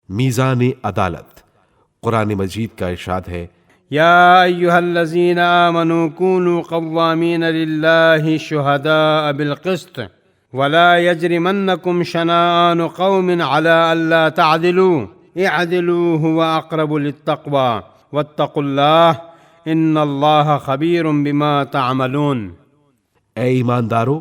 میزان عدالت۔ قرآن مجید کا ارشاد ہے، یا ایہا الذین آمنوا کونوا قوامین للہ شہداء بالقسط ولا یجرمنکم شنآن قوم علی الا تعدلوا اعدلوا هو اقرب للتقوی واتقوا اللہ ان اللہ خبیر بما تعملون۔ اے ایماندارو،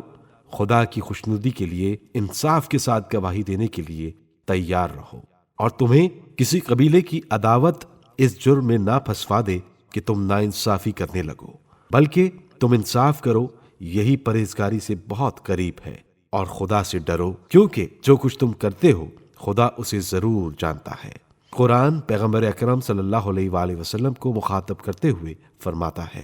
خدا کی خوشنودی کے لیے انصاف کے ساتھ گواہی دینے کے لیے تیار رہو، اور تمہیں کسی قبیلے کی عداوت اس جرم میں نہ پھنسوا دے کہ تم ناانصافی کرنے لگو، بلکہ تم انصاف کرو، یہی پرہیزگاری سے بہت قریب ہے۔ اور خدا سے ڈرو، کیونکہ جو کچھ تم کرتے ہو خدا اسے ضرور جانتا ہے۔ قرآن پیغمبر اکرم صلی اللہ علیہ وآلہ وسلم کو مخاطب کرتے ہوئے فرماتا ہے،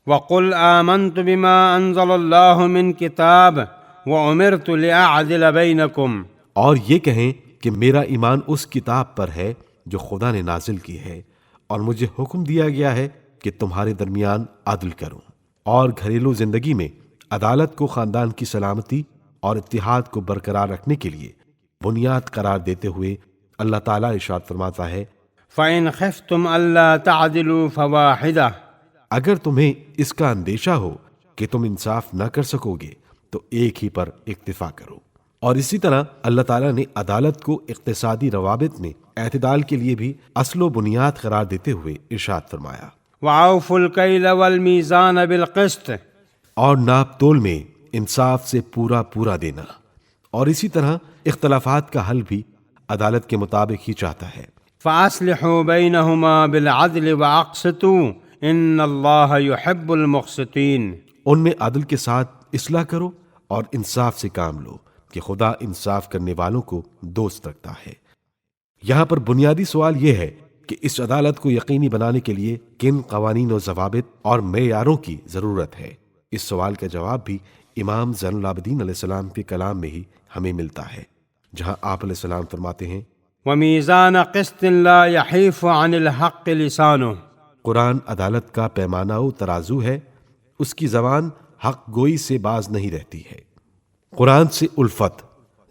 وَقُلْ آمَنْتُ بِمَا أَنزَلَ اللَّهُ مِنْ كِتَابٍ وَأُمِرْتُ لِأَعْدِلَ بَيْنَكُمْ، اور یہ کہیں کہ میرا ایمان اس کتاب پر ہے جو خدا نے نازل کی ہے، اور مجھے حکم دیا گیا ہے کہ تمہارے درمیان عدل کروں۔ اور گھریلو زندگی میں عدالت کو خاندان کی سلامتی اور اتحاد کو برقرار رکھنے کے لیے بنیاد قرار دیتے ہوئے اللہ تعالیٰ ارشاد فرماتا ہے، فَإِنْ خِفْتُمْ أَلَّا تَعْدِلُوا فَوَاحِدَةً، اگر تمہیں اس کا اندیشہ ہو کہ تم انصاف نہ کر سکو گے تو ایک ہی پر اکتفا کرو۔ اور اسی طرح اللہ تعالیٰ نے عدالت کو اقتصادی روابط میں اعتدال کے لیے بھی اصل و بنیاد قرار دیتے ہوئے ارشاد فرمایا، وَأَوْفُوا الْكَيْلَ وَالْمِيزَانَ بِالْقِسْطِ، اور ناپ تول میں انصاف سے پورا پورا دینا۔ اور اسی طرح اختلافات کا حل بھی عدالت کے مطابق ہی چاہتا ہے۔ فَأَصْلِحُوا بَيْنَهُمَا بِالْعَدْلِ وَأَقْسِطُوا إِنَّ اللَّهَ يُحِبُّ الْمُقْسِطِينَ، ان میں عدل کے ساتھ اصلاح کرو اور انصاف سے کام لو کہ خدا انصاف کرنے والوں کو دوست رکھتا ہے۔ یہاں پر بنیادی سوال یہ ہے کہ اس عدالت کو یقینی بنانے کے لیے کن قوانین و ضوابط اور معیاروں کی ضرورت ہے۔ اس سوال کا جواب بھی امام زین العابدین علیہ السلام کے کلام میں ہی ہمیں ملتا ہے، جہاں آپ علیہ السلام فرماتے ہیں، وَمِيزَانَ قِسْطٍ لَا يَحِيفُ عَنِ الْحَقِّ لِسَانُهُ، قرآن عدالت کا پیمانہ و ترازو ہے، اس کی زبان حق گوئی سے باز نہیں رہتی ہے۔ قرآن سے الفت،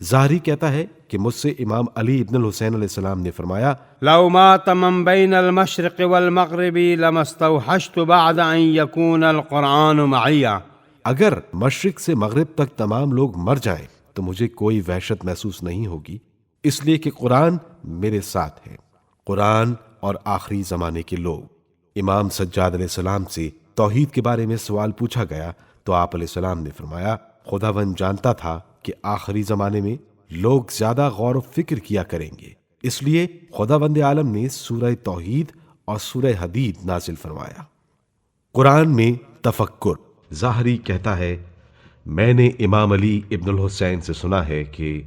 ظاہری کہتا ہے کہ مجھ سے امام علی ابن الحسین علیہ السلام نے فرمایا، لو مات من بین المشرق والمغرب لما استوحشت بعد ان یکون القرآن معی، اگر مشرق سے مغرب تک تمام لوگ مر جائیں تو مجھے کوئی وحشت محسوس نہیں ہوگی، اس لیے کہ قرآن میرے ساتھ ہے۔ قرآن اور آخری زمانے کے لوگ۔ امام سجاد علیہ السلام سے توحید کے بارے میں سوال پوچھا گیا تو آپ علیہ السلام نے فرمایا، خداوند جانتا تھا کہ آخری زمانے میں لوگ زیادہ غور و فکر کیا کریں گے، اس لیے خداوند عالم نے سورہ توحید اور سورہ حدید نازل فرمایا۔ قرآن میں تفکر، ظاہری کہتا ہے، میں نے امام علی ابن الحسین سے سنا ہے کہ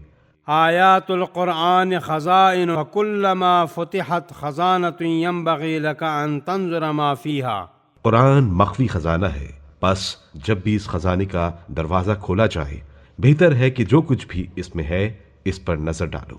آیات القرآن خزائن وکلما فتحت خزانۃ ينبغي لك ان تنظر ما فيها، قرآن مخفی خزانہ ہے، پس جب بھی اس خزانے کا دروازہ کھولا جائے بہتر ہے کہ جو کچھ بھی اس میں ہے اس پر نظر ڈالو۔